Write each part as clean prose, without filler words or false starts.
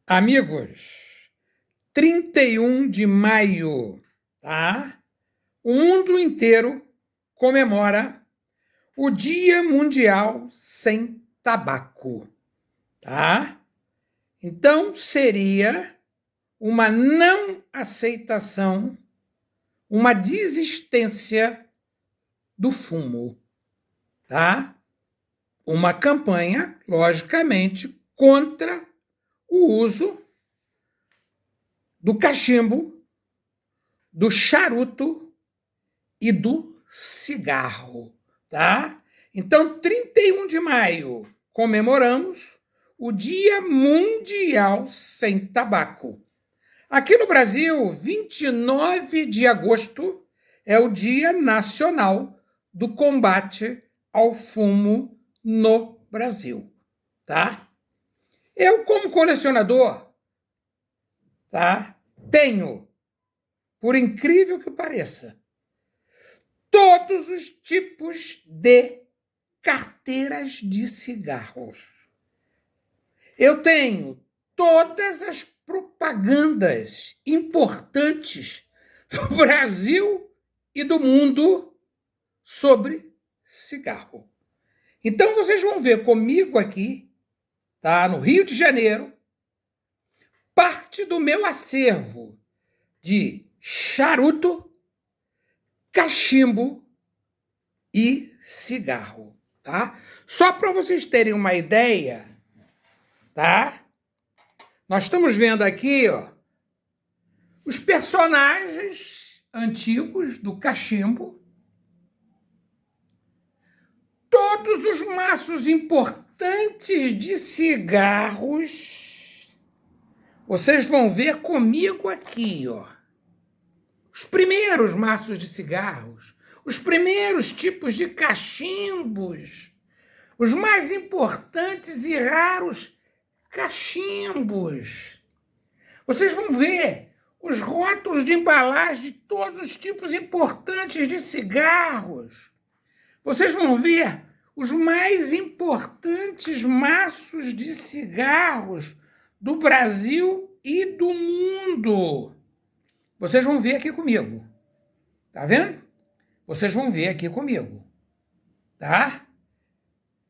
Amigos, 31 de maio, tá? O mundo inteiro comemora o Dia Mundial Sem Tabaco, tá? Então, seria uma não aceitação, uma desistência do fumo, tá? Uma campanha, logicamente, contra o uso do cachimbo, do charuto e do cigarro, tá? Então, 31 de maio, comemoramos o Dia Mundial Sem Tabaco. Aqui no Brasil, 29 de agosto é o Dia Nacional do Combate ao Fumo no Brasil, tá? Eu, como colecionador, tá, tenho, por incrível que pareça, todos os tipos de carteiras de cigarros. Eu tenho todas as propagandas importantes do Brasil e do mundo sobre cigarro. Então, vocês vão ver comigo aqui, tá, no Rio de Janeiro, parte do meu acervo de charuto, cachimbo e cigarro, tá? Só para vocês terem uma ideia, tá? Nós estamos vendo aqui, ó, os personagens antigos do cachimbo, todos os maços importantes de cigarros. Vocês vão ver comigo aqui, ó, os primeiros maços de cigarros, os primeiros tipos de cachimbos, os mais importantes e raros cachimbos. Vocês vão ver os rótulos de embalagem de todos os tipos importantes de cigarros. Vocês vão ver os mais importantes maços de cigarros do Brasil e do mundo. Vocês vão ver aqui comigo. Tá vendo? Vocês vão ver aqui comigo. Tá?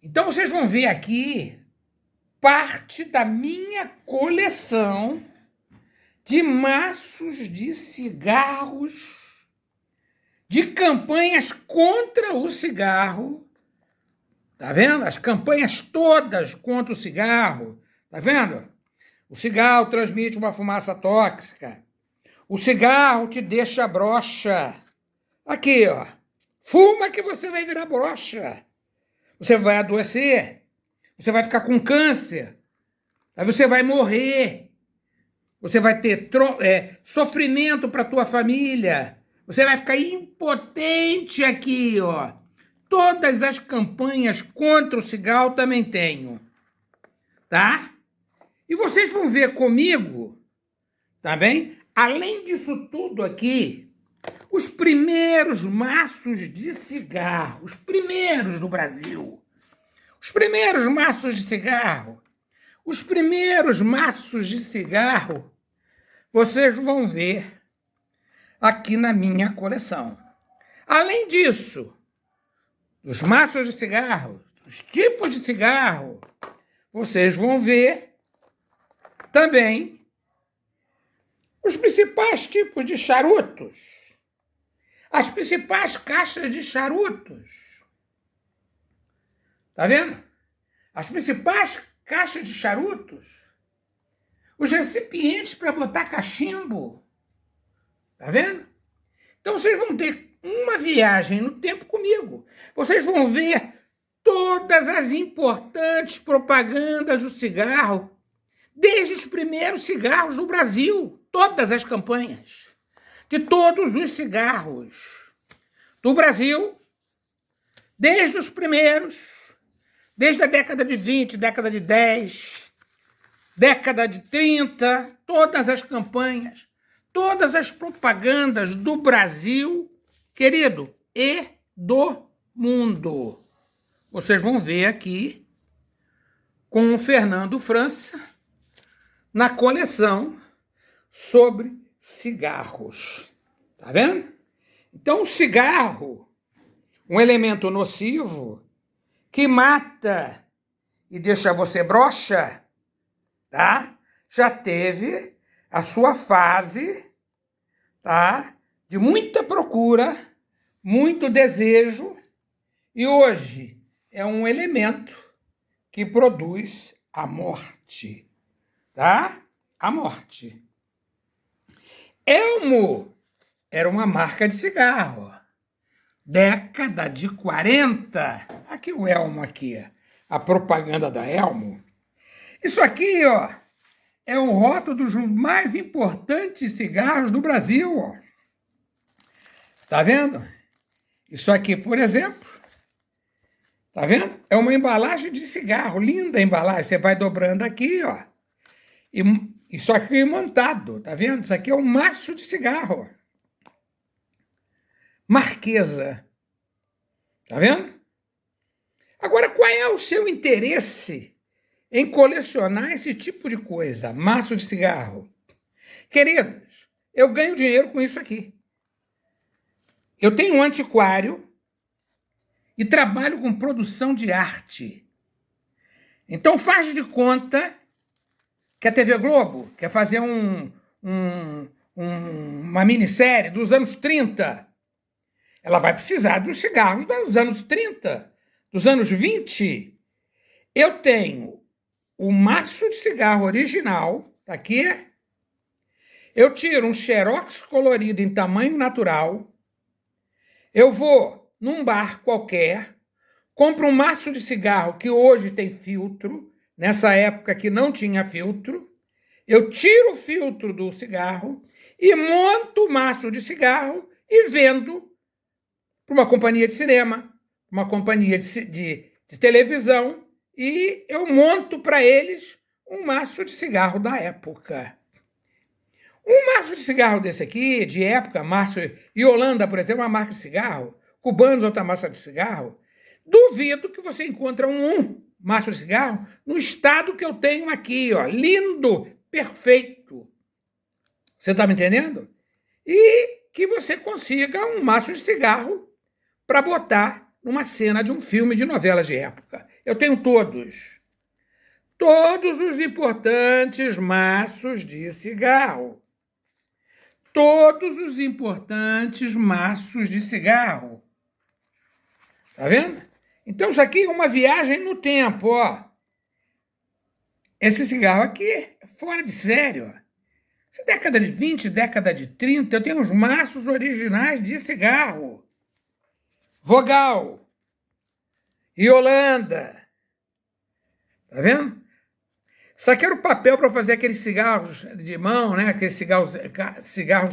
Então, vocês vão ver aqui parte da minha coleção de maços de cigarros, de campanhas contra o cigarro. Tá vendo? As campanhas todas contra o cigarro. Tá vendo? O cigarro transmite uma fumaça tóxica. O cigarro te deixa broxa. Aqui, ó. Fuma que você vai virar broxa. Você vai adoecer. Você vai ficar com câncer. Aí você vai morrer. Você vai ter sofrimento para a tua família. Você vai ficar impotente aqui, ó. Todas as campanhas contra o cigarro também tenho. Tá? E vocês vão ver comigo, tá bem? Além disso tudo aqui, os primeiros maços de cigarro, os primeiros do Brasil, os primeiros maços de cigarro, os primeiros maços de cigarro, vocês vão ver aqui na minha coleção. Além disso, dos maços de cigarro, os tipos de cigarro, vocês vão ver também os principais tipos de charutos, as principais caixas de charutos. Tá vendo? As principais caixas de charutos, os recipientes para botar cachimbo. Tá vendo? Então vocês vão ter uma viagem no tempo comigo. Vocês vão ver todas as importantes propagandas do cigarro, desde os primeiros cigarros do Brasil, todas as campanhas de todos os cigarros do Brasil, desde os primeiros, desde a década de 20, década de 10, década de 30, todas as campanhas, todas as propagandas do Brasil, querido, e do mundo. Vocês vão ver aqui com o Fernando França, na coleção sobre cigarros. Tá vendo? Então, o cigarro, um elemento nocivo que mata e deixa você broxa, tá? Já teve a sua fase, tá? De muita procura, muito desejo, e hoje é um elemento que produz a morte, tá? A morte. Elmo era uma marca de cigarro. Década de 40. Aqui o Elmo aqui, a propaganda da Elmo. Isso aqui, ó, é um rótulo dos mais importantes cigarros do Brasil, ó. Tá vendo? Isso aqui, por exemplo, tá vendo? É uma embalagem de cigarro, linda a embalagem. Você vai dobrando aqui, ó. E isso aqui é montado, tá vendo? Isso aqui é um maço de cigarro. Marquesa. Tá vendo? Agora, qual é o seu interesse em colecionar esse tipo de coisa? Maço de cigarro. Queridos, eu ganho dinheiro com isso aqui. Eu tenho um antiquário e trabalho com produção de arte. Então faz de conta que a TV Globo quer fazer uma minissérie dos anos 30. Ela vai precisar dos cigarros dos anos 30, dos anos 20. Eu tenho o maço de cigarro original, tá aqui. Eu tiro um xerox colorido em tamanho natural. Eu vou num bar qualquer, compro um maço de cigarro que hoje tem filtro, nessa época que não tinha filtro. Eu tiro o filtro do cigarro e monto o maço de cigarro e vendo para uma companhia de cinema, uma companhia de televisão, e eu monto para eles um maço de cigarro da época. Um maço de cigarro desse aqui, de época, Yolanda, por exemplo, uma marca de cigarro, Cubanos, outra marca de cigarro, duvido que você encontre um maço de cigarro no estado que eu tenho aqui, ó, lindo, perfeito. Você está me entendendo? E que você consiga um maço de cigarro para botar numa cena de um filme de novelas de época. Eu tenho todos. Todos os importantes maços de cigarro. Todos os importantes maços de cigarro. Tá vendo? Então isso aqui é uma viagem no tempo, ó. Esse cigarro aqui é fora de sério, ó. Essa década de 20, década de 30, eu tenho os maços originais de cigarro. Vogal, Yolanda. Tá vendo? Isso aqui era o papel para fazer aqueles cigarros de mão, né? Aqueles cigarros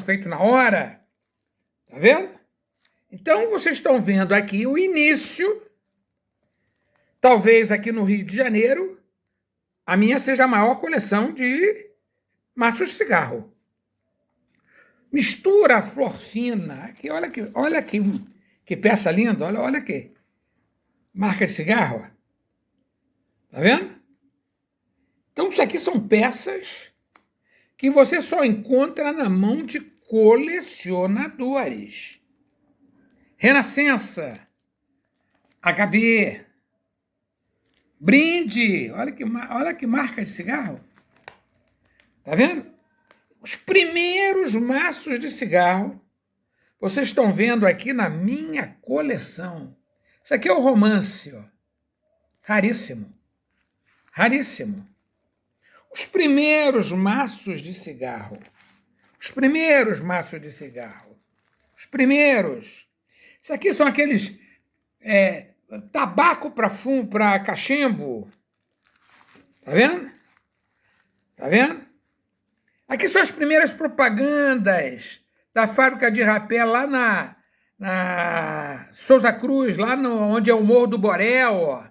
feitos na hora. Tá vendo? Então, vocês estão vendo aqui o início. Talvez aqui no Rio de Janeiro, a minha seja a maior coleção de maços de cigarro. Mistura a flor fina. Aqui, olha aqui. Que peça linda, olha aqui. Marca de cigarro. Tá vendo? Então, isso aqui são peças que você só encontra na mão de colecionadores. Renascença, HB, Brinde, olha que marca de cigarro. Tá vendo? Os primeiros maços de cigarro vocês estão vendo aqui na minha coleção. Isso aqui é o romance, ó. Raríssimo. Raríssimo. Os primeiros maços de cigarro. Os primeiros maços de cigarro. Os primeiros. Isso aqui são aqueles tabaco para cachimbo. Tá vendo? Tá vendo? Aqui são as primeiras propagandas da fábrica de rapé lá na Souza Cruz, lá onde é o Morro do Borel. Ó.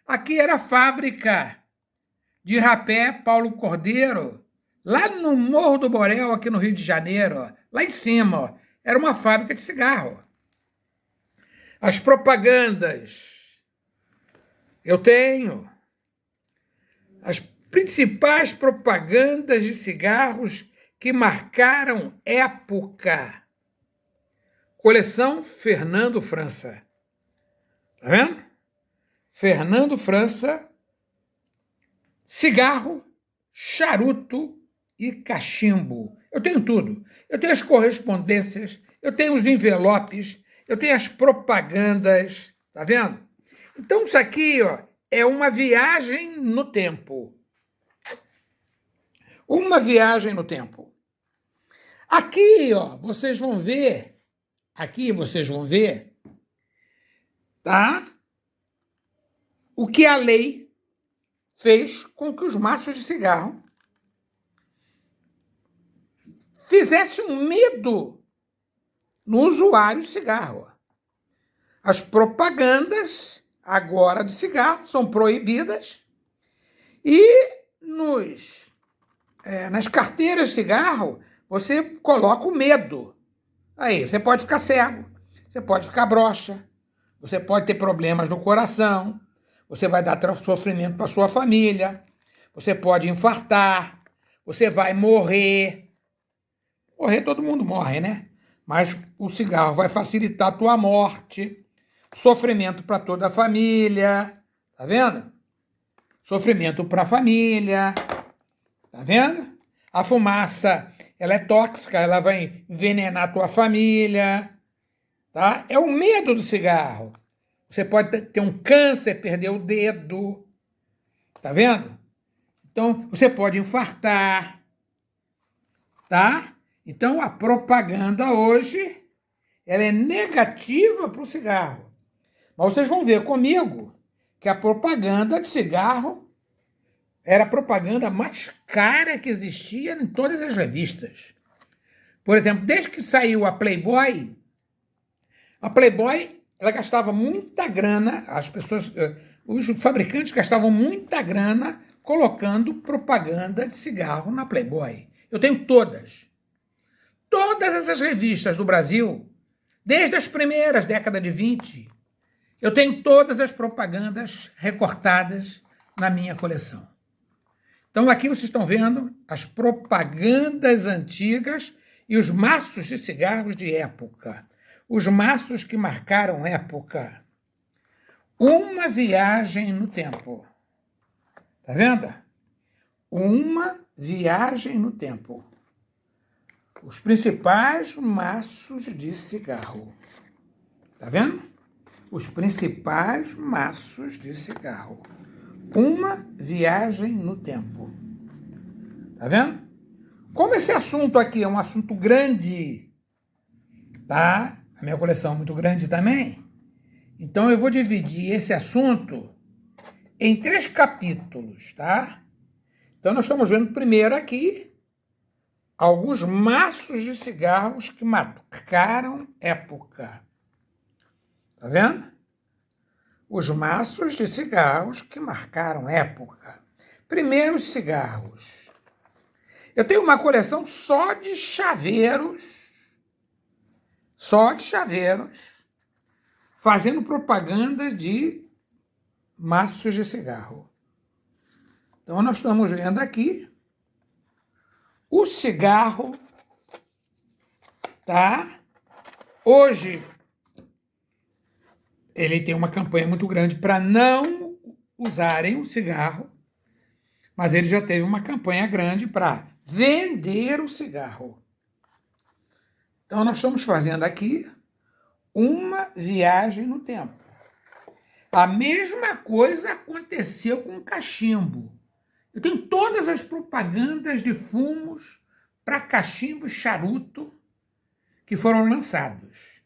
Aqui era a fábrica de rapé Paulo Cordeiro, lá no Morro do Borel, aqui no Rio de Janeiro, ó. Lá em cima, ó, era uma fábrica de cigarro. As propagandas eu tenho. As principais propagandas de cigarros que marcaram época. Coleção Fernando França. Tá vendo? Fernando França, cigarro, charuto e cachimbo. Eu tenho tudo. Eu tenho as correspondências, eu tenho os envelopes, eu tenho as propagandas. Tá vendo? Então isso aqui, ó, é uma viagem no tempo. Uma viagem no tempo. Aqui, ó, vocês vão ver, tá? O que a lei fez com que os maços de cigarro fizessem um medo no usuário de cigarro. As propagandas agora de cigarro são proibidas e nas carteiras de cigarro você coloca o medo. Aí, você pode ficar cego, você pode ficar broxa, você pode ter problemas no coração, você vai dar sofrimento para sua família, você pode infartar, você vai morrer. Morrer todo mundo morre, né? Mas o cigarro vai facilitar a tua morte, sofrimento para toda a família, tá vendo? Sofrimento para a família, tá vendo? A fumaça, ela é tóxica, ela vai envenenar a tua família, tá? É o medo do cigarro. Você pode ter um câncer, perder o dedo, tá vendo? Então, você pode infartar, tá? Então, a propaganda hoje, ela é negativa para o cigarro. Mas vocês vão ver comigo que a propaganda de cigarro era a propaganda mais cara que existia em todas as revistas. Por exemplo, desde que saiu a Playboy, ela gastava muita grana, os fabricantes gastavam muita grana colocando propaganda de cigarro na Playboy. Eu tenho todas. Todas essas revistas do Brasil, desde as primeiras décadas de 20, eu tenho todas as propagandas recortadas na minha coleção. Então, aqui vocês estão vendo as propagandas antigas e os maços de cigarros de época. Os maços que marcaram época. Uma viagem no tempo. Tá vendo? Uma viagem no tempo. Os principais maços de cigarro. Tá vendo? Os principais maços de cigarro. Uma viagem no tempo. Tá vendo? Como esse assunto aqui é um assunto grande, tá? A minha coleção é muito grande também. Então eu vou dividir esse assunto em 3 capítulos, tá? Então nós estamos vendo primeiro aqui alguns maços de cigarros que marcaram época. Tá vendo? Os maços de cigarros que marcaram época. Primeiro, os cigarros. Eu tenho uma coleção só de chaveiros, fazendo propaganda de maços de cigarro. Então, nós estamos vendo aqui o cigarro, tá? Hoje, ele tem uma campanha muito grande para não usarem o cigarro, mas ele já teve uma campanha grande para vender o cigarro. Então, nós estamos fazendo aqui uma viagem no tempo. A mesma coisa aconteceu com o cachimbo. Eu tenho todas as propagandas de fumos para cachimbo e charuto que foram lançados.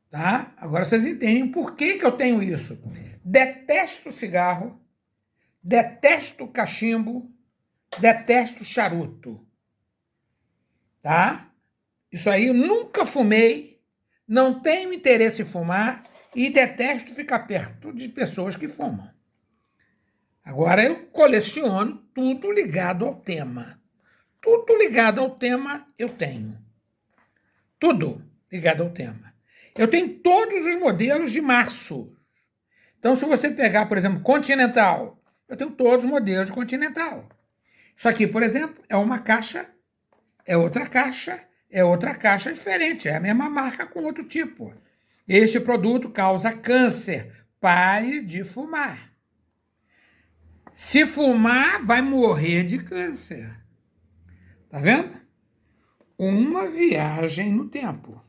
Tá? Agora vocês entendem por que eu tenho isso. Detesto cigarro, detesto cachimbo, detesto charuto. Tá? Isso aí eu nunca fumei, não tenho interesse em fumar e detesto ficar perto de pessoas que fumam. Agora eu coleciono tudo ligado ao tema. Tudo ligado ao tema eu tenho. Tudo ligado ao tema. Eu tenho todos os modelos de maço. Então, se você pegar, por exemplo, Continental, eu tenho todos os modelos de Continental. Isso aqui, por exemplo, é uma caixa, é outra caixa diferente, é a mesma marca com outro tipo. Este produto causa câncer. Pare de fumar. Se fumar, vai morrer de câncer. Tá vendo? Uma viagem no tempo.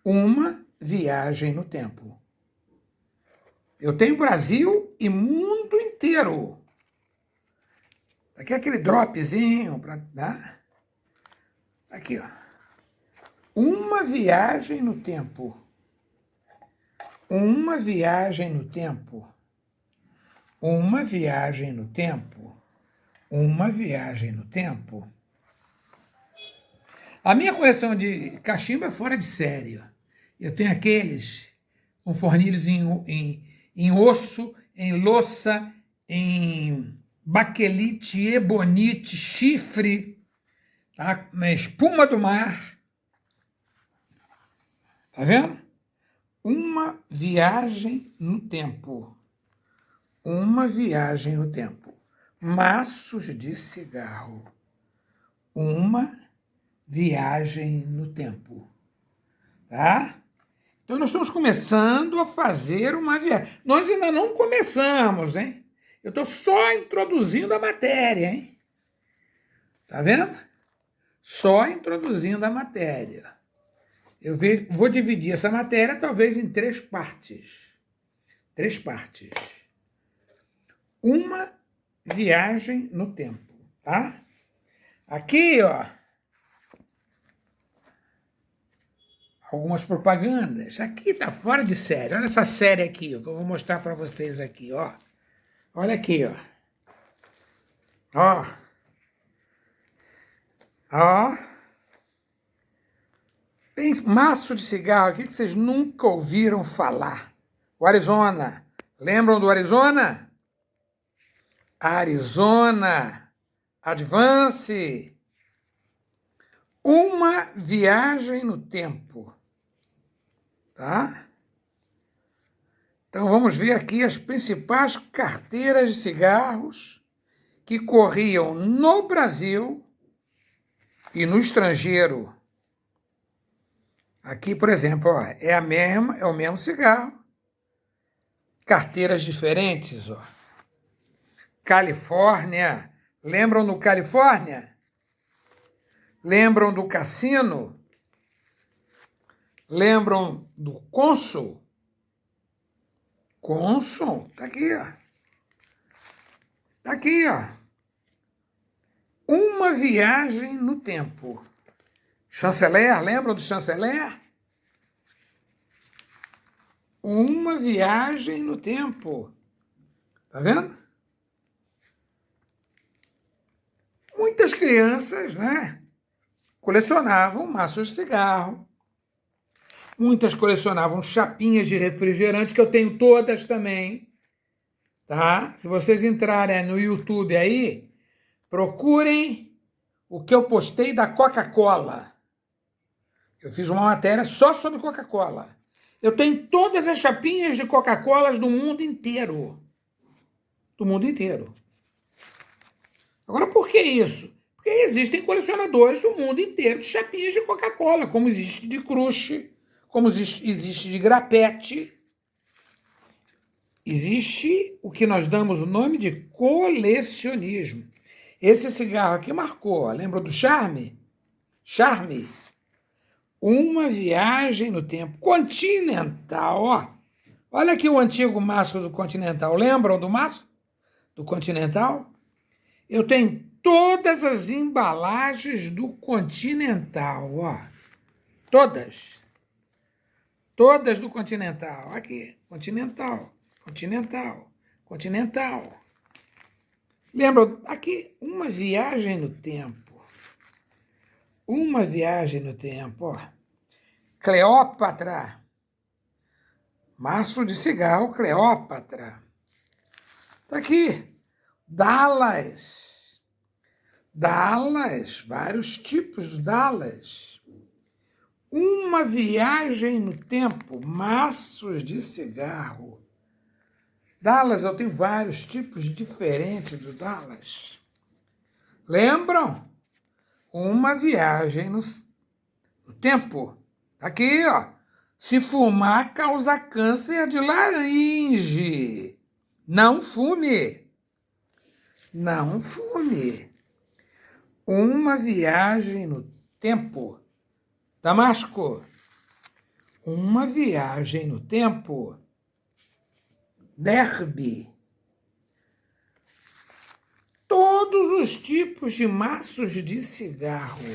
Uma viagem no tempo. Eu tenho Brasil e mundo inteiro. Aqui é aquele dropzinho para dar. Aqui, ó. Uma viagem no tempo. Uma viagem no tempo. Uma viagem no tempo. Uma viagem no tempo. A minha coleção de cachimbo é fora de série. Eu tenho aqueles com fornilhos em osso, em louça, em baquelite, ebonite, chifre, tá? Na espuma do mar. Tá vendo? Uma viagem no tempo. Uma viagem no tempo. Maços de cigarro. Uma viagem no tempo. Tá? Então, nós estamos começando a fazer uma viagem. Nós ainda não começamos, hein? Eu estou só introduzindo a matéria, hein? Tá vendo? Só introduzindo a matéria. Eu vou dividir essa matéria talvez em 3 partes. 3 partes. Uma viagem no tempo, tá? Aqui, ó, algumas propagandas. Aqui tá fora de série. Olha essa série aqui, ó, que eu vou mostrar para vocês aqui, ó. Olha aqui, ó. Ó. Ó. Tem maço de cigarro aqui que vocês nunca ouviram falar. O Arizona. Lembram do Arizona? Arizona Advance. Uma viagem no tempo. Tá? Então vamos ver aqui as principais carteiras de cigarros que corriam no Brasil e no estrangeiro. Aqui, por exemplo, ó, é o mesmo cigarro. Carteiras diferentes, ó. Califórnia. Lembram do Califórnia? Lembram do Cassino? Lembram do Consul? Consul, tá aqui, ó. Tá aqui, ó. Uma viagem no tempo. Chanceler, lembram do Chanceler? Uma viagem no tempo. Tá vendo? Muitas crianças, né, colecionavam maços de cigarro. Muitas colecionavam chapinhas de refrigerante, que eu tenho todas também. Tá? Se vocês entrarem no YouTube aí, procurem o que eu postei da Coca-Cola. Eu fiz uma matéria só sobre Coca-Cola. Eu tenho todas as chapinhas de Coca-Cola do mundo inteiro. Do mundo inteiro. Agora, por que isso? Porque existem colecionadores do mundo inteiro de chapinhas de Coca-Cola, como existe de Crush, como existe de grapete. Existe o que nós damos o nome de colecionismo. Esse cigarro aqui marcou, lembra do Charme? Charme. Uma viagem no tempo. Continental, ó. Olha aqui o antigo maço do Continental. Lembram do maço do Continental? Eu tenho todas as embalagens do Continental, ó. Todas. Todas do Continental. Aqui, Continental, Continental, Continental. Lembram? Aqui, uma viagem no tempo. Uma viagem no tempo, ó. Cleópatra. Maço de cigarro Cleópatra. Tá aqui. Dallas. Dallas. Vários tipos de Dallas. Uma viagem no tempo. Maços de cigarro. Dallas, eu tenho vários tipos diferentes do Dallas. Lembram? Uma viagem no tempo. Aqui, ó. Se fumar, causa câncer de laringe. Não fume. Não fume. Uma viagem no tempo. Damasco. Uma viagem no tempo. Derby. Todos os tipos de maços de cigarro.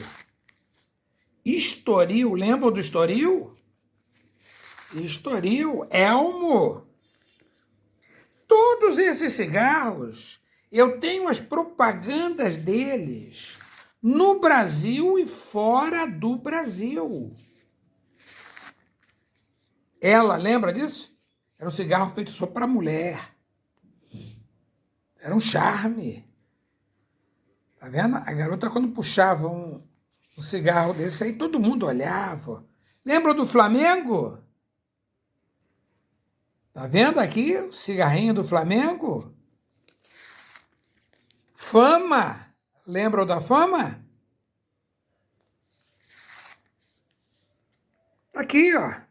Estoril, lembra do Estoril? Estoril, Elmo. Todos esses cigarros, eu tenho as propagandas deles no Brasil e fora do Brasil. Ela, lembra disso? Era um cigarro feito só para mulher. Era um charme. Tá vendo? A garota, quando puxava um cigarro desse aí, todo mundo olhava. Lembra do Flamengo? Tá vendo aqui o cigarrinho do Flamengo? Fama. Lembram da Fama? Aqui, ó.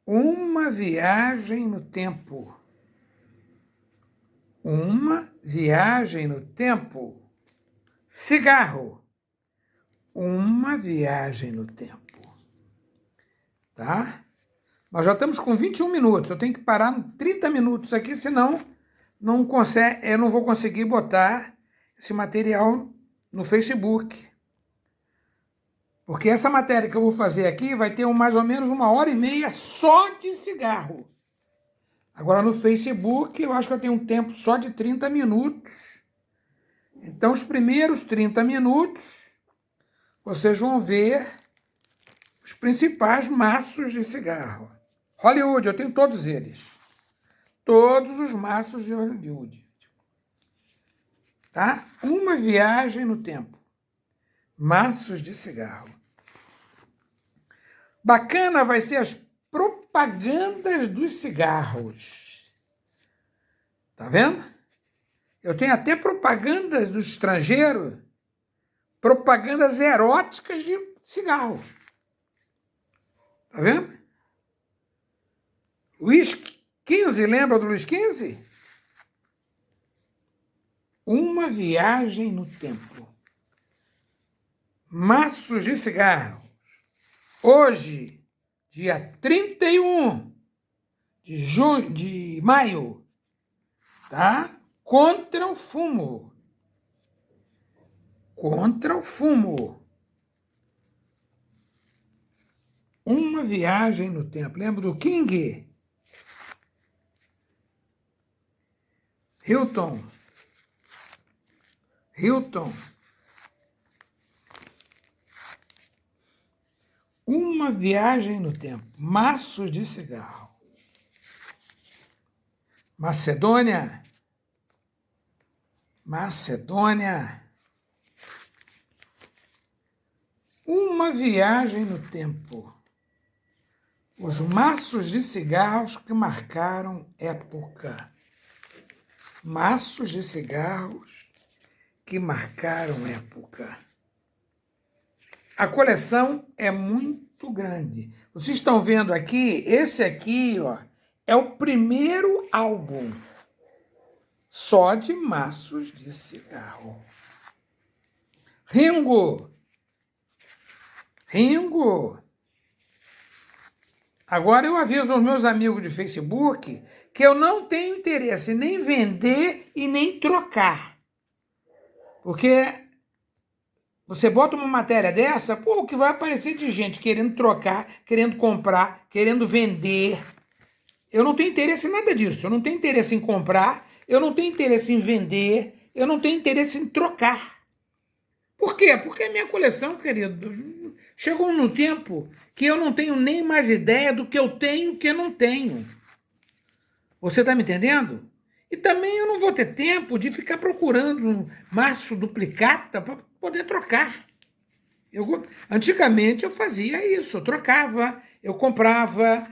Uma viagem no tempo. Uma viagem no tempo. Cigarro. Uma viagem no tempo. Tá? Nós já estamos com 21 minutos. Eu tenho que parar em 30 minutos aqui, senão eu não vou conseguir botar esse material no Facebook. Porque essa matéria que eu vou fazer aqui vai ter mais ou menos 1h30 só de cigarro. Agora no Facebook eu acho que eu tenho um tempo só de 30 minutos. Então os primeiros 30 minutos vocês vão ver os principais maços de cigarro. Hollywood, eu tenho todos eles. Todos os maços de Hollywood. Tá? Uma viagem no tempo. Maços de cigarro. Bacana vai ser as propagandas dos cigarros. Tá vendo? Eu tenho até propagandas do estrangeiro, propagandas eróticas de cigarro. Tá vendo? Luís XV, lembra do Luís XV? Uma viagem no tempo. Maços de cigarro. Hoje, dia 31 de maio, tá? Contra o fumo. Contra o fumo. Uma viagem no tempo. Lembra do King? Hilton. Uma viagem no tempo. Maços de cigarro. Macedônia. Uma viagem no tempo. Os maços de cigarros que marcaram época. Maços de cigarros que marcaram época. A coleção é muito grande. Vocês estão vendo aqui, esse aqui, ó, é o primeiro álbum só de maços de cigarro. Ringo. Agora eu aviso aos meus amigos de Facebook que eu não tenho interesse em nem vender e nem trocar. Porque você bota uma matéria dessa, o que vai aparecer de gente querendo trocar, querendo comprar, querendo vender. Eu não tenho interesse em nada disso. Eu não tenho interesse em comprar, eu não tenho interesse em vender, eu não tenho interesse em trocar. Por quê? Porque a minha coleção, querido, chegou num tempo que eu não tenho nem mais ideia do que eu tenho e o que eu não tenho. Você está me entendendo? E também eu não vou ter tempo de ficar procurando um maço duplicata para poder trocar. Antigamente eu fazia isso, eu trocava, eu comprava,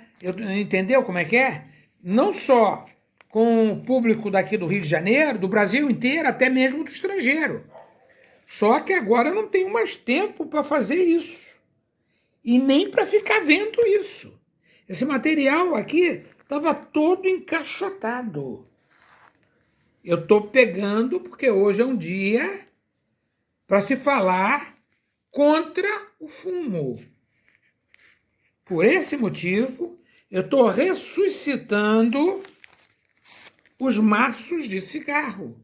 entendeu como é que é? Não só com o público daqui do Rio de Janeiro, do Brasil inteiro, até mesmo do estrangeiro. Só que agora eu não tenho mais tempo para fazer isso. E nem para ficar vendo isso. Esse material aqui estava todo encaixotado. Eu estou pegando porque hoje é um dia para se falar contra o fumo. Por esse motivo, eu estou ressuscitando os maços de cigarro.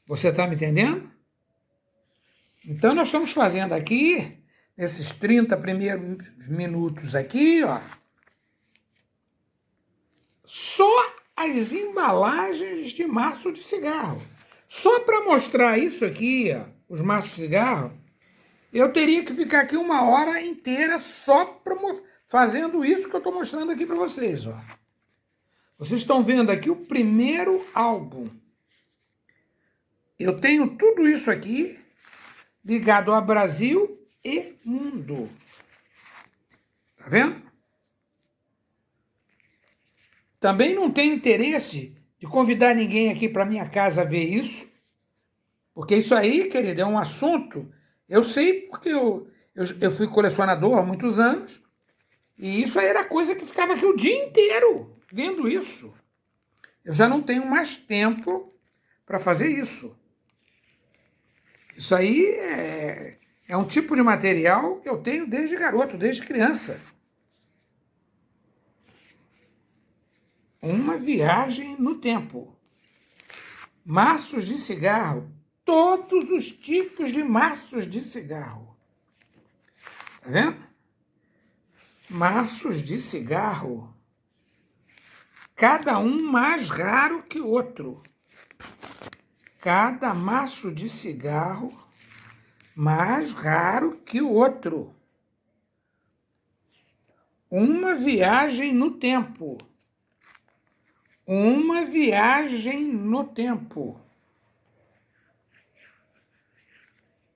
Você está me entendendo? Então, nós estamos fazendo aqui, nesses 30 primeiros minutos aqui, ó, só as embalagens de maço de cigarro. Só para mostrar isso aqui, ó, os maços de cigarro, eu teria que ficar aqui 1 hora inteira só fazendo isso que eu estou mostrando aqui para vocês. Ó. Vocês estão vendo aqui o primeiro álbum. Eu tenho tudo isso aqui ligado a Brasil e mundo. Tá vendo? Também não tenho interesse de convidar ninguém aqui para minha casa ver isso, porque isso aí, querido, é um assunto. Eu sei porque eu fui colecionador há muitos anos, e isso aí era coisa que ficava aqui o dia inteiro vendo isso. Eu já não tenho mais tempo para fazer isso. Isso aí é um tipo de material que eu tenho desde garoto, desde criança. Uma viagem no tempo. Maços de cigarro. Todos os tipos de maços de cigarro. Tá vendo? Maços de cigarro. Cada um mais raro que o outro. Cada maço de cigarro mais raro que o outro. Uma viagem no tempo. Uma viagem no tempo.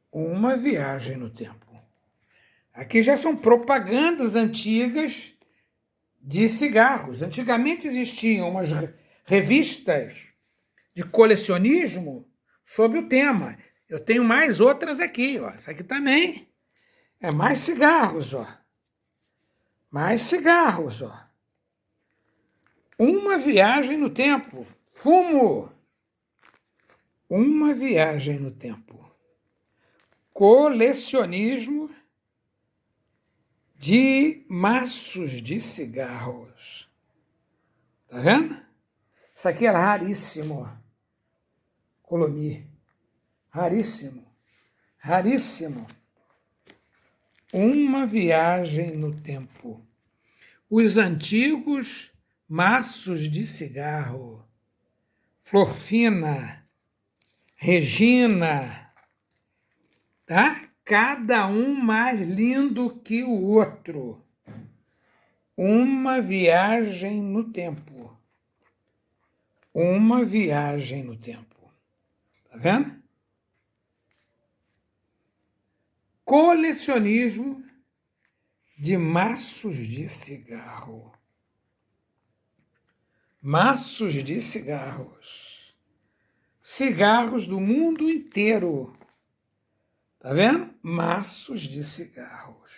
Uma viagem no tempo. Aqui já são propagandas antigas de cigarros. Antigamente existiam umas revistas de colecionismo sobre o tema. Eu tenho mais outras aqui, ó. Essa aqui também é mais cigarros, ó. Mais cigarros, ó. Uma viagem no tempo. Fumo. Uma viagem no tempo. Colecionismo de maços de cigarros. Tá vendo? Isso aqui era raríssimo. Colomi. Raríssimo. Raríssimo. Uma viagem no tempo. Os antigos maços de cigarro. Florfina. Regina. Tá? Cada um mais lindo que o outro. Uma viagem no tempo. Uma viagem no tempo. Tá vendo? Colecionismo de maços de cigarro. Maços de cigarros. Cigarros do mundo inteiro. Tá vendo? Maços de cigarros.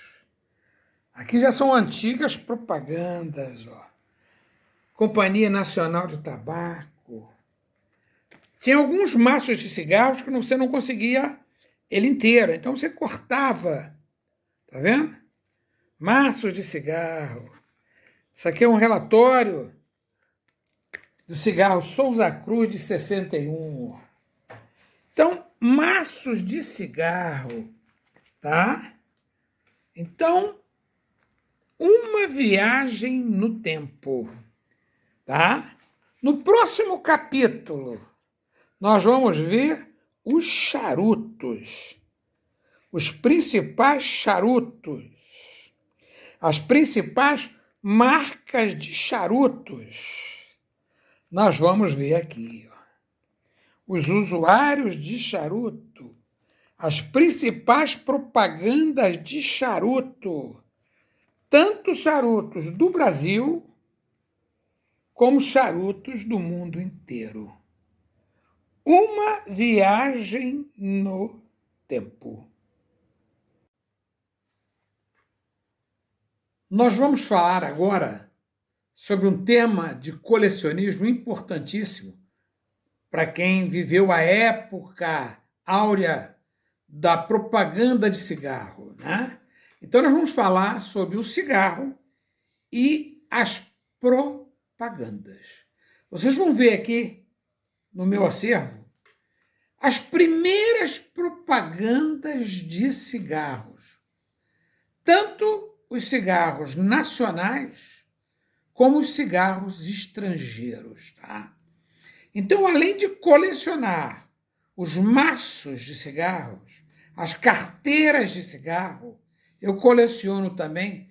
Aqui já são antigas propagandas, ó. Companhia Nacional de Tabaco. Tinha alguns maços de cigarros que você não conseguia ele inteiro, então você cortava. Tá vendo? Maços de cigarro. Isso aqui é um relatório do cigarro Souza Cruz de 61. Então, maços de cigarro, tá? Então, uma viagem no tempo, tá? No próximo capítulo, nós vamos ver os charutos, os principais charutos, as principais marcas de charutos. Nós vamos ver aqui, ó. Os usuários de charuto, as principais propagandas de charuto, tanto charutos do Brasil como charutos do mundo inteiro. Uma viagem no tempo. Nós vamos falar agora sobre um tema de colecionismo importantíssimo para quem viveu a época áurea da propaganda de cigarro, né? Então, nós vamos falar sobre o cigarro e as propagandas. Vocês vão ver aqui no meu acervo as primeiras propagandas de cigarros, tanto os cigarros nacionais como os cigarros estrangeiros, tá? Então, além de colecionar os maços de cigarros, as carteiras de cigarro, eu coleciono também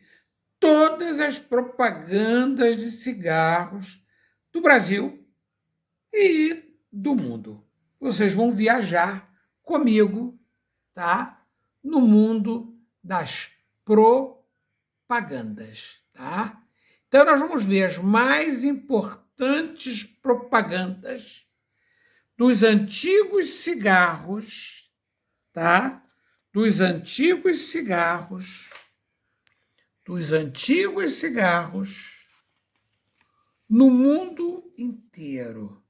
todas as propagandas de cigarros do Brasil e do mundo. Vocês vão viajar comigo, tá? No mundo das propagandas, tá? Então, nós vamos ver as mais importantes propagandas dos antigos cigarros, tá? Dos antigos cigarros no mundo inteiro,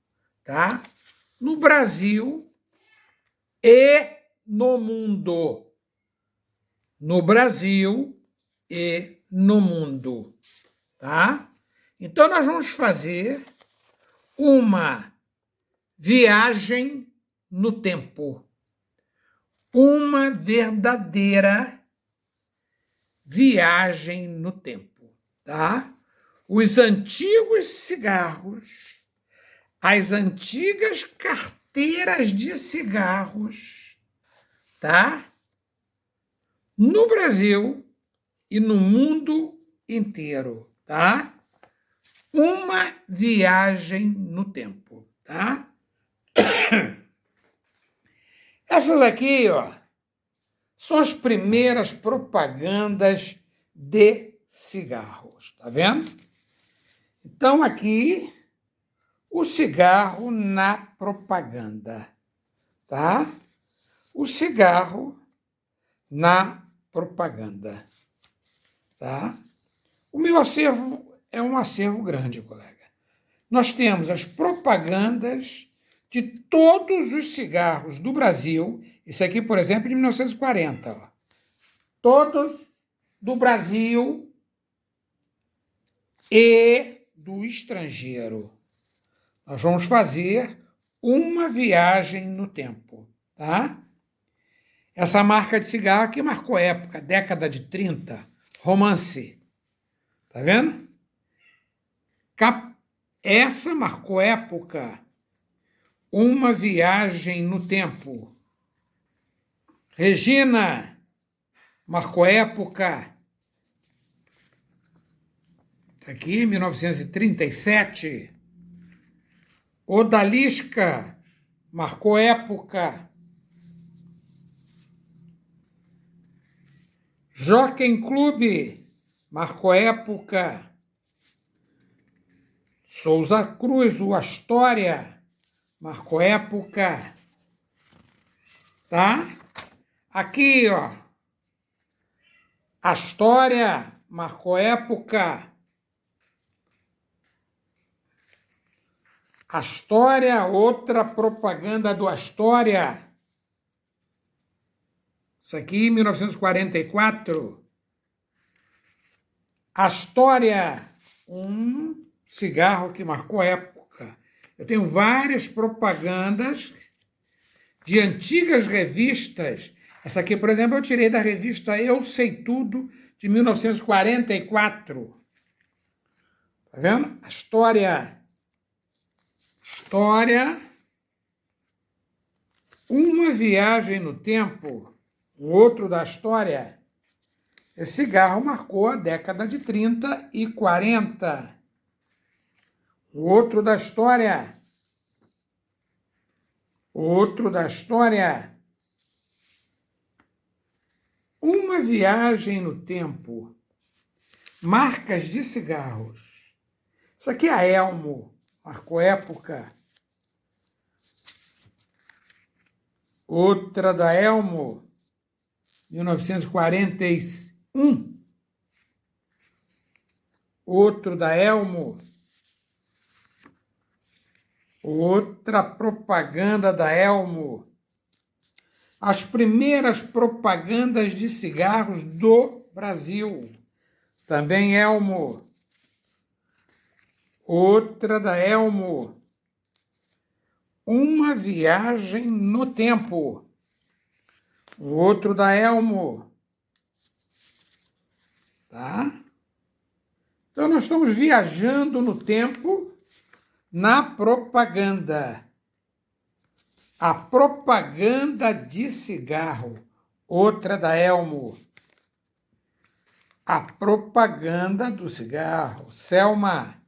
tá? No Brasil e no mundo. No Brasil e no mundo, tá? Então, nós vamos fazer uma viagem no tempo. Uma verdadeira viagem no tempo, tá? Os antigos cigarros, as antigas carteiras de cigarros, tá? No Brasil e no mundo inteiro, tá? Uma viagem no tempo, tá? Essas aqui, ó, são as primeiras propagandas de cigarros, tá vendo? Então, aqui, o cigarro na propaganda, tá? O cigarro na propaganda, tá? O meu acervo é um acervo grande, colega. Nós temos as propagandas de todos os cigarros do Brasil. Esse aqui, por exemplo, de 1940. Ó. Todos do Brasil e do estrangeiro. Nós vamos fazer uma viagem no tempo, tá? Essa marca de cigarro que marcou época, década de 30, Romance. Tá vendo? Essa marcou época, uma viagem no tempo. Regina marcou época, tá aqui, 1937. Odalisca marcou época. Jockey Club marcou época. Souza Cruz, o Astoria, marcou época. Tá? Aqui, ó. Astoria marcou época. Astoria, outra propaganda do Astoria. Isso aqui, 1944. Astoria, um cigarro que marcou época. Eu tenho várias propagandas de antigas revistas. Essa aqui, por exemplo, eu tirei da revista Eu Sei Tudo, de 1944. Tá vendo? Astoria. Uma viagem no tempo. Um outro da Astoria. Esse cigarro marcou a década de 30 e 40. Outro da Astoria. Uma viagem no tempo. Marcas de cigarros. Isso aqui é a Elmo, marcou época. Outra da Elmo, 1941. Outro da Elmo. Outra propaganda da Elmo. As primeiras propagandas de cigarros do Brasil. Também Elmo. Outra da Elmo. Uma viagem no tempo. Outro da Elmo. Tá? Então, nós estamos viajando no tempo na propaganda. A propaganda de cigarro. Outra da Elmo. A propaganda do cigarro. Selma.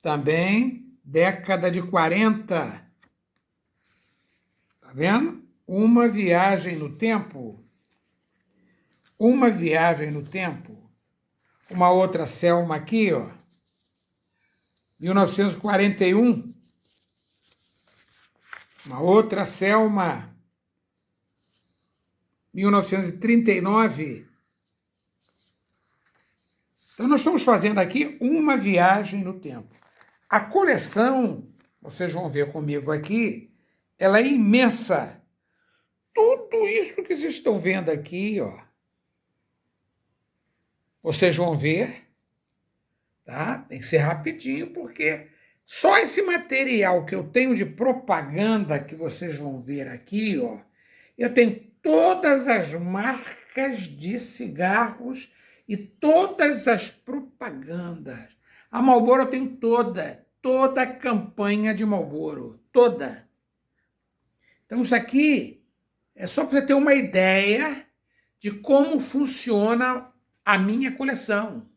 Também década de 40. Tá vendo? Uma viagem no tempo. Uma viagem no tempo. Uma outra Selma aqui, ó. 1941. Uma outra Selma. 1939. Então, nós estamos fazendo aqui uma viagem no tempo. A coleção, vocês vão ver comigo aqui, ela é imensa. Tudo isso que vocês estão vendo aqui, ó, vocês vão ver, tá? Tem que ser rapidinho, porque só esse material que eu tenho de propaganda que vocês vão ver aqui, ó, eu tenho todas as marcas de cigarros e todas as propagandas. A Marlboro eu tenho toda a campanha de Marlboro, toda. Então isso aqui é só para você ter uma ideia de como funciona a minha coleção.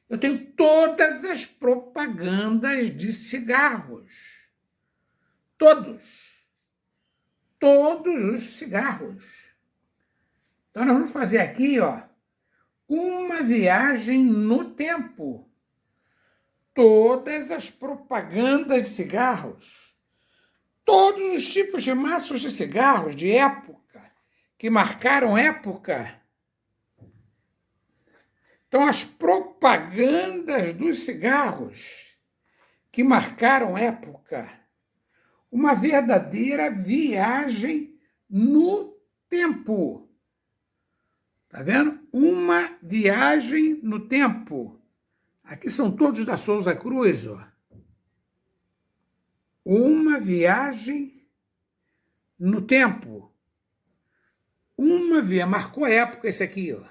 Eu tenho todas as propagandas de cigarros. Todos os cigarros. Então nós vamos fazer aqui, ó, uma viagem no tempo. Todas as propagandas de cigarros, todos os tipos de maços de cigarros de época, que marcaram época. Então, as propagandas dos cigarros que marcaram época. Uma verdadeira viagem no tempo. Tá vendo? Uma viagem no tempo. Aqui são todos da Souza Cruz, ó. Uma viagem no tempo. Marcou a época esse aqui, ó.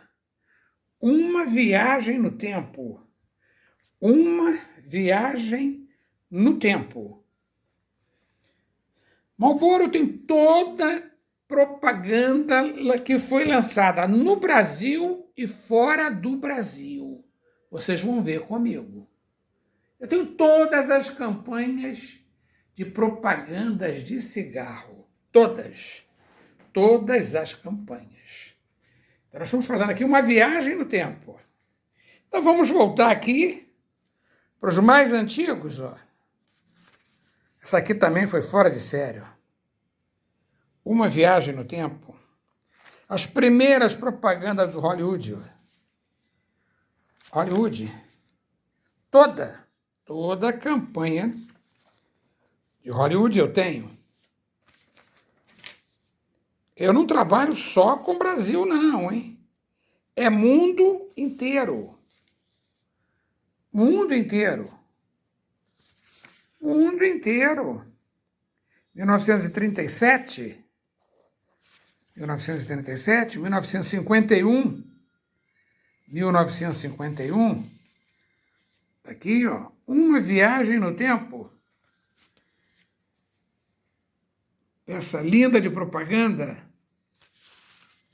Uma viagem no tempo. Uma viagem no tempo. Marlboro tem toda propaganda que foi lançada no Brasil e fora do Brasil. Vocês vão ver comigo. Eu tenho todas as campanhas de propagandas de cigarro. Todas as campanhas. Então, nós estamos fazendo aqui uma viagem no tempo. Então, vamos voltar aqui para os mais antigos. Ó. Essa aqui também foi fora de sério. Uma viagem no tempo. As primeiras propagandas do Hollywood. Ó. Hollywood. Toda a campanha de Hollywood eu tenho. Eu não trabalho só com o Brasil, não, hein? É mundo inteiro. Mundo inteiro. Mundo inteiro. 1937, 1951, 1951. Aqui, ó, uma viagem no tempo. Essa linda de propaganda.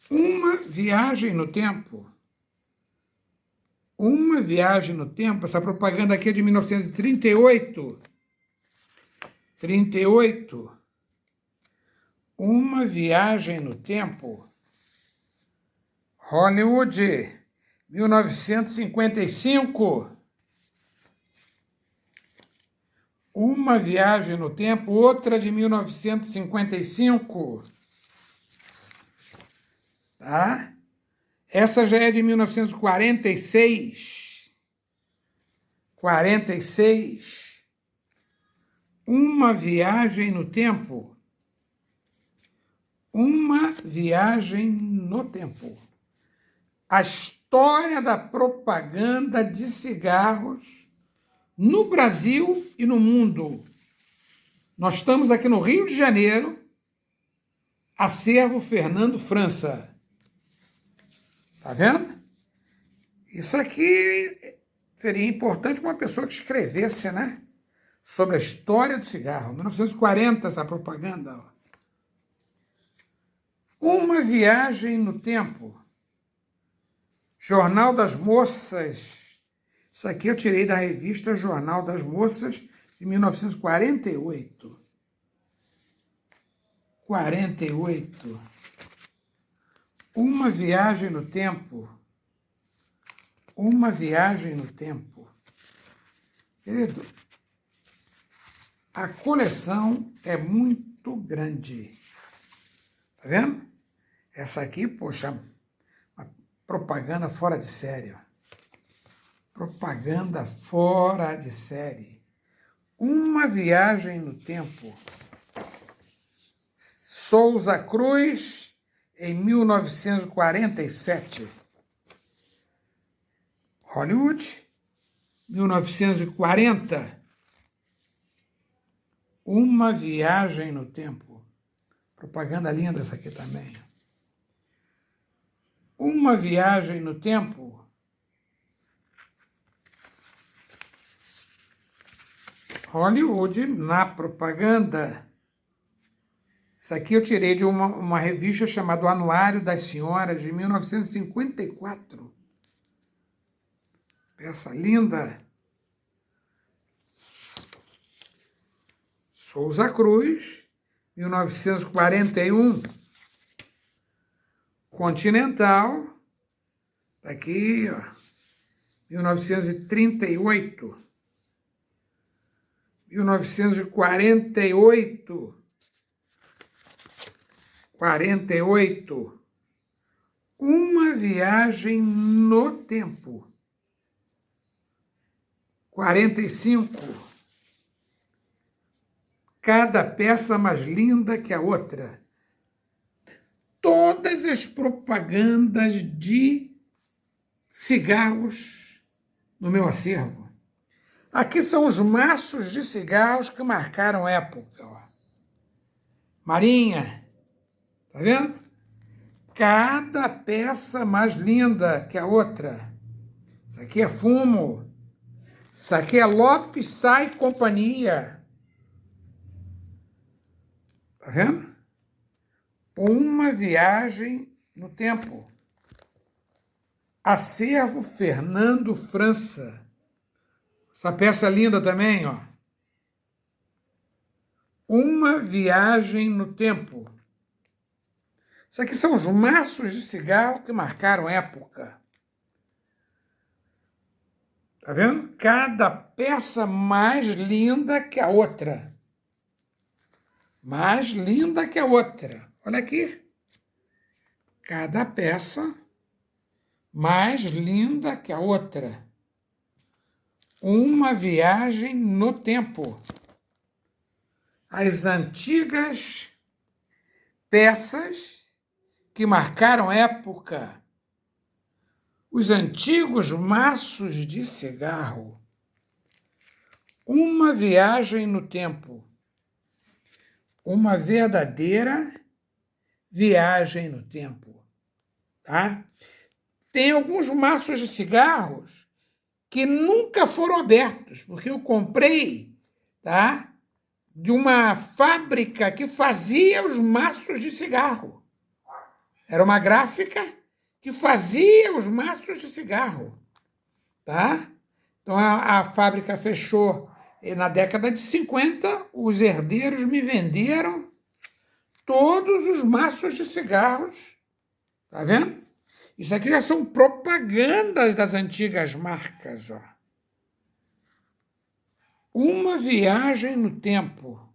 Uma viagem no tempo. Uma viagem no tempo. Essa propaganda aqui é de 1938. 38. Uma viagem no tempo. Hollywood, 1955. Uma Viagem no Tempo, outra de 1955. Tá? Essa já é de 1946. 46. Uma Viagem no Tempo. Uma Viagem no Tempo. A história da propaganda de cigarros no Brasil e no mundo. Nós estamos aqui no Rio de Janeiro, Acervo Fernando França. Tá vendo? Isso aqui seria importante uma pessoa que escrevesse, né? Sobre a história do cigarro. 1940, essa propaganda. Ó. Uma Viagem no Tempo. Jornal das Moças. Isso aqui eu tirei da revista Jornal das Moças, de 1948. 48. Uma Viagem no Tempo. Uma Viagem no Tempo. Querido, a coleção é muito grande. Tá vendo? Essa aqui, poxa, uma propaganda fora de série. Propaganda fora de série. Uma Viagem no Tempo. Souza Cruz, em 1947. Hollywood, 1940. Uma Viagem no Tempo. Propaganda linda essa aqui também. Uma Viagem no Tempo. Hollywood, na propaganda. Isso aqui eu tirei de uma revista chamada Anuário das Senhoras, de 1954. Peça linda. Souza Cruz, 1941. Continental, tá aqui, ó, 1938. 1948. 48. Uma Viagem no Tempo. 45. Cada peça mais linda que a outra. Todas as propagandas de cigarros no meu acervo. Aqui são os maços de cigarros que marcaram época. Ó. Marinha, tá vendo? Cada peça mais linda que a outra. Isso aqui é Fumo. Isso aqui é Lopes Sá e Companhia. Tá vendo? Uma Viagem no Tempo. Acervo Fernando França. Essa peça linda também, ó. Uma Viagem no Tempo. Isso aqui são os maços de cigarro que marcaram época. Tá vendo? Cada peça mais linda que a outra. Mais linda que a outra. Olha aqui. Cada peça mais linda que a outra. Uma Viagem no Tempo. As antigas peças que marcaram época. Os antigos maços de cigarro. Uma Viagem no Tempo. Uma verdadeira viagem no tempo. Tá? Tem alguns maços de cigarros que nunca foram abertos, porque eu comprei, tá, de uma fábrica que fazia os maços de cigarro. Era uma gráfica que fazia os maços de cigarro. Tá? Então, a fábrica fechou na década de 50, os herdeiros me venderam todos os maços de cigarros. Tá vendo? Isso aqui já são propagandas das antigas marcas. Ó. Uma viagem no tempo.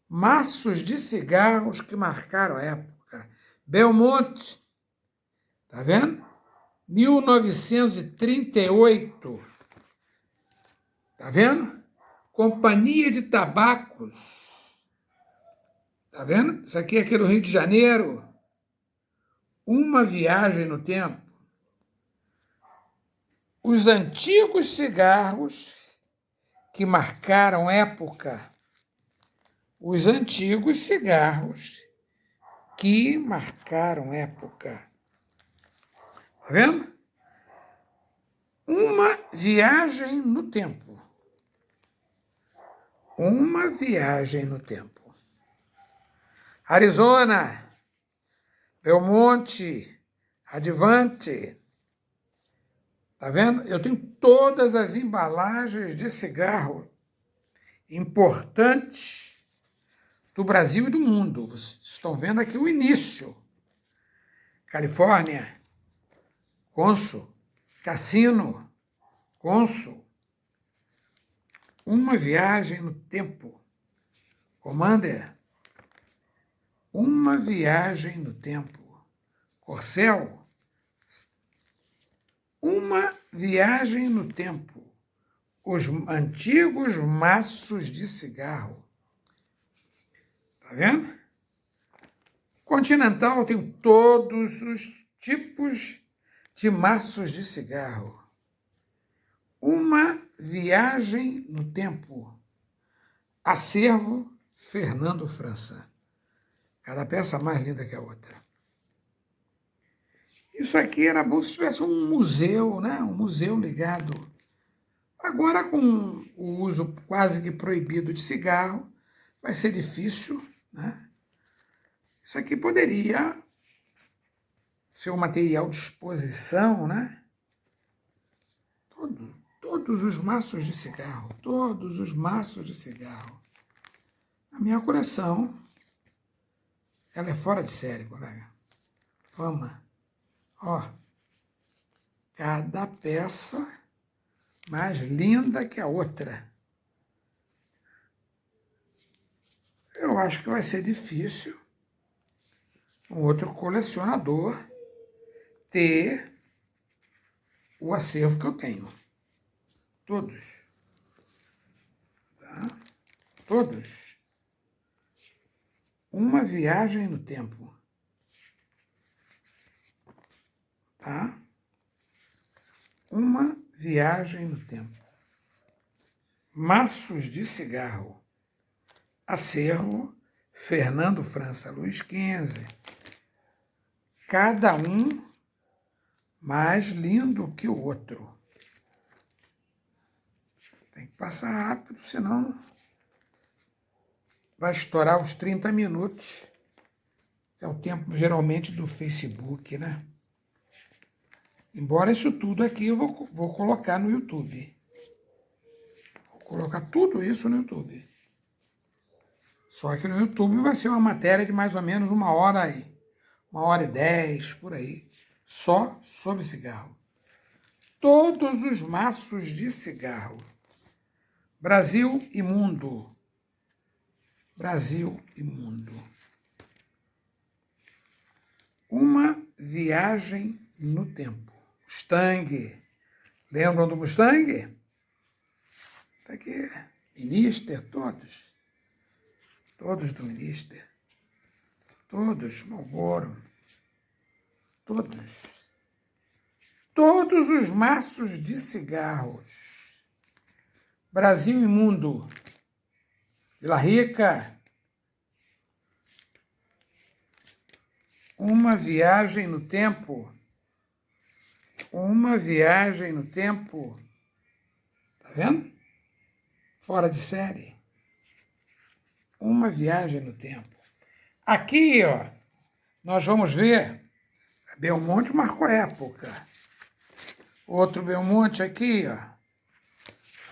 Maços de cigarros que marcaram a época. Belmonte, tá vendo? 1938. Tá vendo? Companhia de Tabacos. Tá vendo? Isso aqui é aqui do Rio de Janeiro. Uma viagem no tempo. Os antigos cigarros que marcaram época. Os antigos cigarros que marcaram época. Tá vendo? Uma viagem no tempo. Uma viagem no tempo. Arizona, Belmonte, Advante. Tá vendo? Eu tenho todas as embalagens de cigarro importantes do Brasil e do mundo. Vocês estão vendo aqui o início. Califórnia, Consul, Cassino, Consul. Uma viagem no tempo. Commander. Uma viagem no tempo. Corcel. Uma viagem no tempo. Os antigos maços de cigarro. Tá vendo? Continental tem todos os tipos de maços de cigarro. Uma viagem no tempo. Acervo Fernando França. Cada peça mais linda que a outra. Isso aqui era bom se tivesse um museu, né? Um museu ligado. Agora, com o uso quase que proibido de cigarro, vai ser difícil, né? Isso aqui poderia ser um material de exposição, né? Todos os maços de cigarro, todos os maços de cigarro. A minha coleção, ela é fora de série, colega. Fama. Ó, cada peça mais linda que a outra. Eu acho que vai ser difícil um outro colecionador ter o acervo que eu tenho. Todos. Tá? Todos. Uma viagem no tempo. Tá? Uma viagem no tempo. Maços de cigarro. Acervo Fernando França, Luís XV. Cada um mais lindo que o outro. Tem que passar rápido, senão vai estourar os 30 minutos. É o tempo, geralmente, do Facebook, né? Embora isso tudo aqui eu vou colocar no YouTube. Vou colocar tudo isso no YouTube. Só que no YouTube vai ser uma matéria de mais ou menos 1 hora aí. 1h10, por aí. Só sobre cigarro. Todos os maços de cigarro. Brasil e mundo. Brasil e mundo. Uma viagem no tempo. Mustang. Lembram do Mustang? Tá aqui. Minister, todos. Todos do Minister. Todos, Marlboro. Todos. Todos os maços de cigarros. Brasil e mundo. Vila Rica. Uma viagem no tempo. Uma viagem no tempo. Tá vendo? Fora de série. Uma viagem no tempo. Aqui, ó, nós vamos ver. Belmonte marcou época. Outro Belmonte aqui, ó.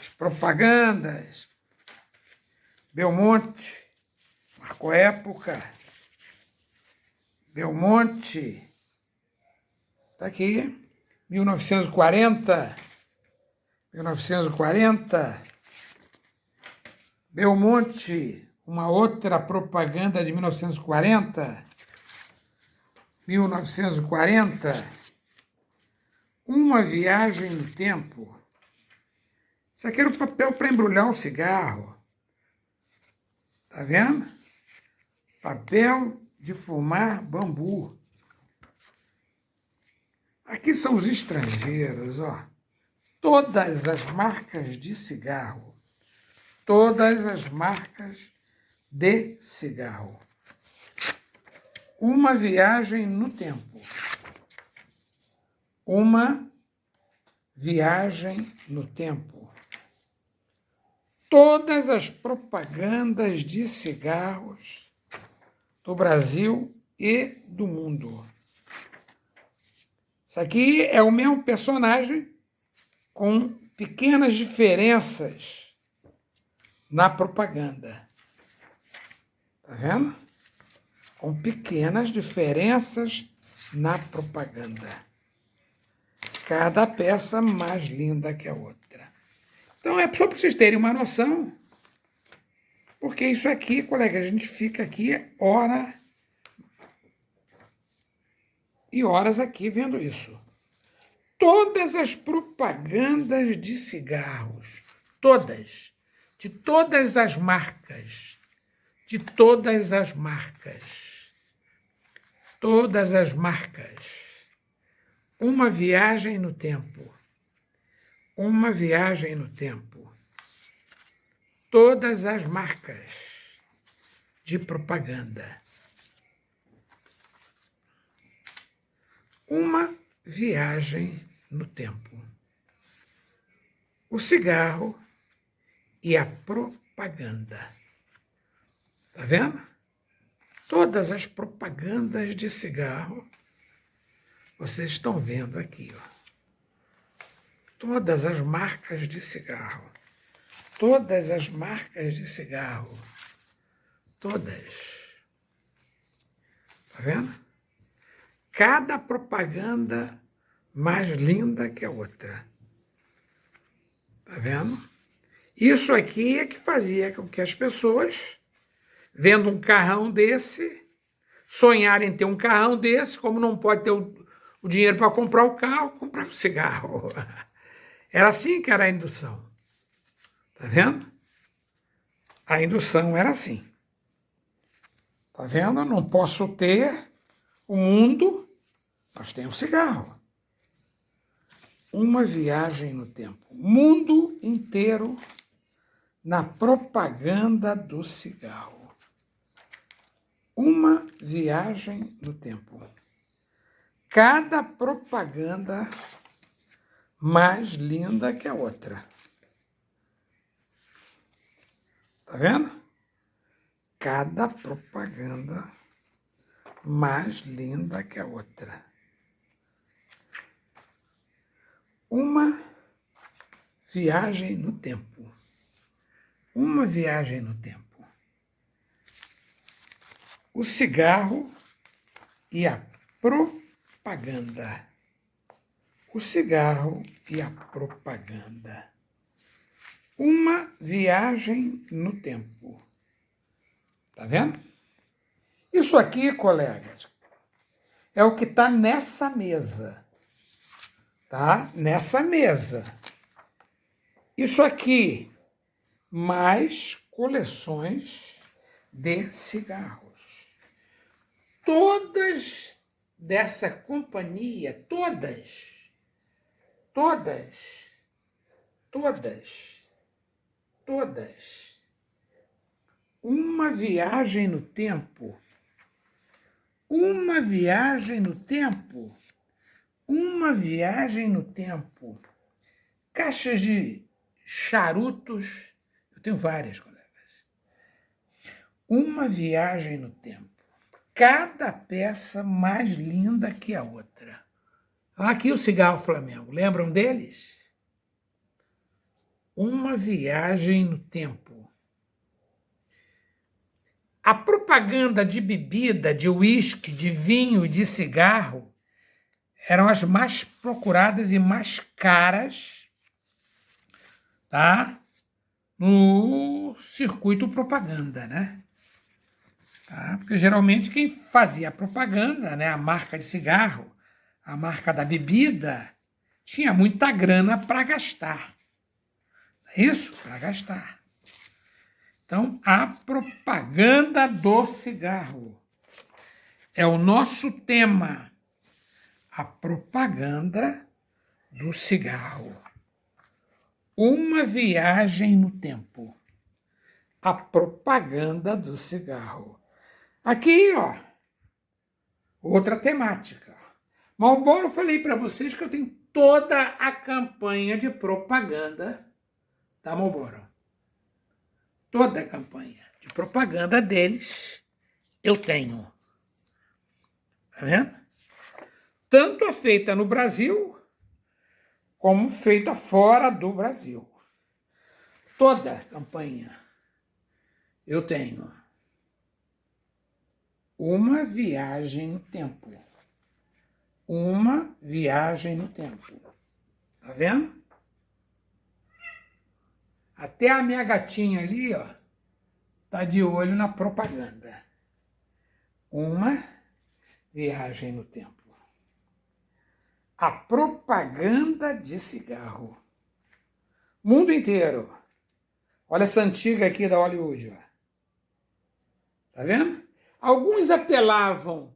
As propagandas. Belmonte marcou época. Belmonte. Tá aqui. 1940. 1940. Belmonte, uma outra propaganda de 1940. 1940, uma viagem no tempo. Isso aqui era o papel para embrulhar um cigarro. Tá vendo? Papel de fumar bambu. Aqui são os estrangeiros, ó. Todas as marcas de cigarro. Todas as marcas de cigarro. Uma viagem no tempo. Uma viagem no tempo. Todas as propagandas de cigarros do Brasil e do mundo. Isso aqui é o mesmo personagem com pequenas diferenças na propaganda. Tá vendo? Com pequenas diferenças na propaganda. Cada peça mais linda que a outra. Então, é só para vocês terem uma noção, porque isso aqui, colega, a gente fica aqui hora e horas aqui vendo isso. Todas as propagandas de cigarros, todas, de todas as marcas, todas as marcas. Uma viagem no tempo. Uma viagem no tempo. Todas as marcas de propaganda. Uma viagem no tempo. O cigarro e a propaganda. Tá vendo? Todas as propagandas de cigarro, vocês estão vendo aqui, ó. Todas as marcas de cigarro. Todas as marcas de cigarro. Todas. Tá vendo? Cada propaganda mais linda que a outra. Tá vendo? Isso aqui é que fazia com que as pessoas, vendo um carrão desse, sonharem em ter um carrão desse, como não pode ter o dinheiro para comprar o carro, comprar o cigarro. Era assim que era a indução. Tá vendo? A indução era assim. Tá vendo? Não posso ter o mundo, mas tenho o cigarro. Uma viagem no tempo. Mundo inteiro na propaganda do cigarro. Uma viagem no tempo. Cada propaganda mais linda que a outra. Tá vendo? Cada propaganda mais linda que a outra. Uma viagem no tempo. Uma viagem no tempo. O cigarro e a propaganda. O cigarro e a propaganda. Uma viagem no tempo. Tá vendo? Isso aqui, colegas, é o que está nessa mesa. Tá? Nessa mesa. Isso aqui, mais coleções de cigarros. Todas dessa companhia, todas. Uma viagem no tempo. Uma viagem no tempo. Uma viagem no tempo. Caixas de charutos. Eu tenho várias, colegas. Uma viagem no tempo. Cada peça mais linda que a outra. Aqui o cigarro Flamengo. Lembram deles? Uma viagem no tempo. A propaganda de bebida, de uísque, de vinho e de cigarro eram as mais procuradas e mais caras, tá? no circuito propaganda, né? Tá? Porque geralmente quem fazia a propaganda, né, a marca de cigarro, a marca da bebida, tinha muita grana para gastar. É isso? Para gastar. Então, a propaganda do cigarro é o nosso tema. A propaganda do cigarro. Uma viagem no tempo. A propaganda do cigarro. Aqui, ó, outra temática. Marlboro, eu falei para vocês que eu tenho toda a campanha de propaganda da Marlboro. Toda a campanha de propaganda deles eu tenho. Tá vendo? Tanto a feita no Brasil, como feita fora do Brasil. Toda a campanha eu tenho. Uma viagem no tempo. Uma viagem no tempo. Tá vendo? Até a minha gatinha ali, ó, tá de olho na propaganda. Uma viagem no tempo. A propaganda de cigarro. Mundo inteiro. Olha essa antiga aqui da Hollywood, ó. Tá vendo? Alguns apelavam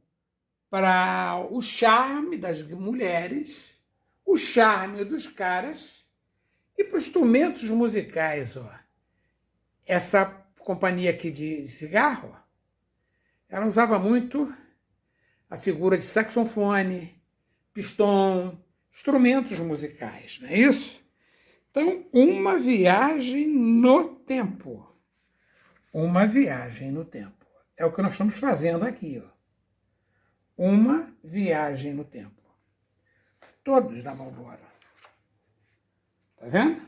para o charme das mulheres, o charme dos caras e para os instrumentos musicais, ó. Essa companhia aqui de cigarro, ó, ela usava muito a figura de saxofone, pistão, instrumentos musicais, não é isso? Então, uma viagem no tempo. Uma viagem no tempo. É o que nós estamos fazendo aqui, ó. Uma viagem no tempo. Todos da Marlboro. Tá vendo?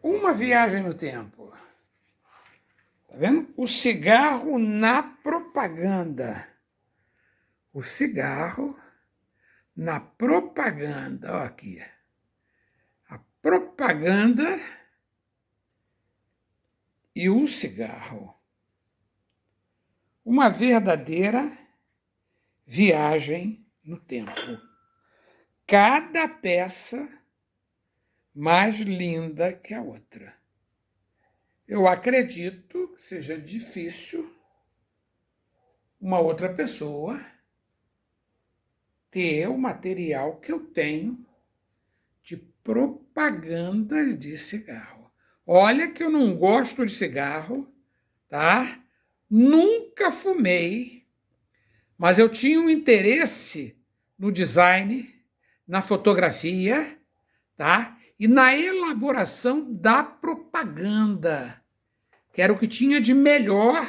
Uma viagem no tempo. Tá vendo? O cigarro na propaganda. O cigarro na propaganda. Ó aqui. A propaganda e o cigarro. Uma verdadeira viagem no tempo. Cada peça mais linda que a outra. Eu acredito que seja difícil uma outra pessoa ter o material que eu tenho de propaganda de cigarro. Olha que eu não gosto de cigarro, tá? Nunca fumei, mas eu tinha um interesse no design, na fotografia, tá? E na elaboração da propaganda, que era o que tinha de melhor,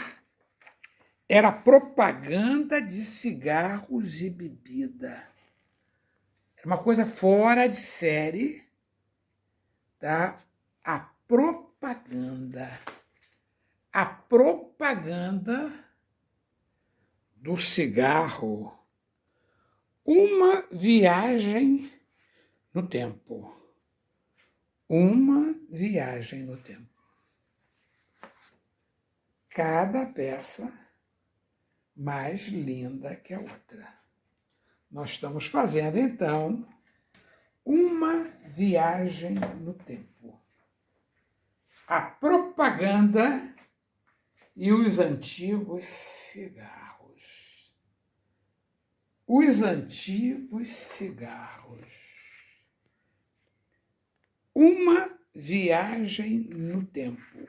era propaganda de cigarros e bebida. Era uma coisa fora de série, tá? A propaganda do cigarro. Uma viagem no tempo. Uma viagem no tempo. Cada peça mais linda que a outra. Nós estamos fazendo, então, uma viagem no tempo. A propaganda e os antigos cigarros. Os antigos cigarros. Uma viagem no tempo.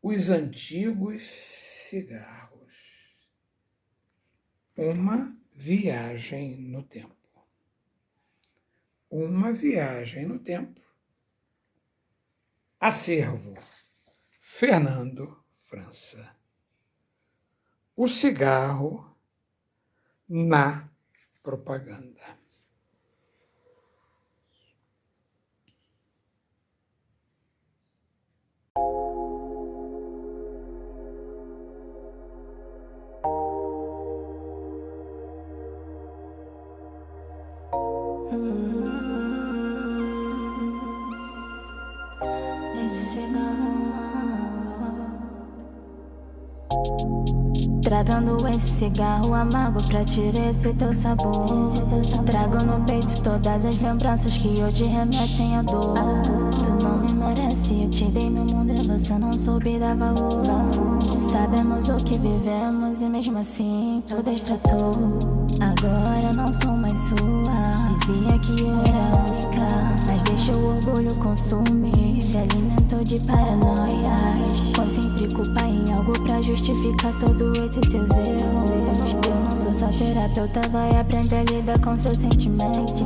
Os antigos cigarros. Uma viagem no tempo. Uma viagem no tempo. Acervo. Fernando França. O cigarro na propaganda. This Tragando esse cigarro amargo pra tirar esse teu sabor. Trago no peito todas as lembranças que hoje remetem à dor. Tu não me merece, eu te dei meu mundo e você não soube dar valor. Sabemos o que vivemos e mesmo assim tu destratou. Agora eu não sou mais sua. Dizia que eu era única, mas deixou o orgulho consumir. Se alimentou de paranoias, põe sempre culpa em algo pra justificar todos esses seus erros. Eu não sou só terapeuta, vai aprender a lidar com seus sentimentos.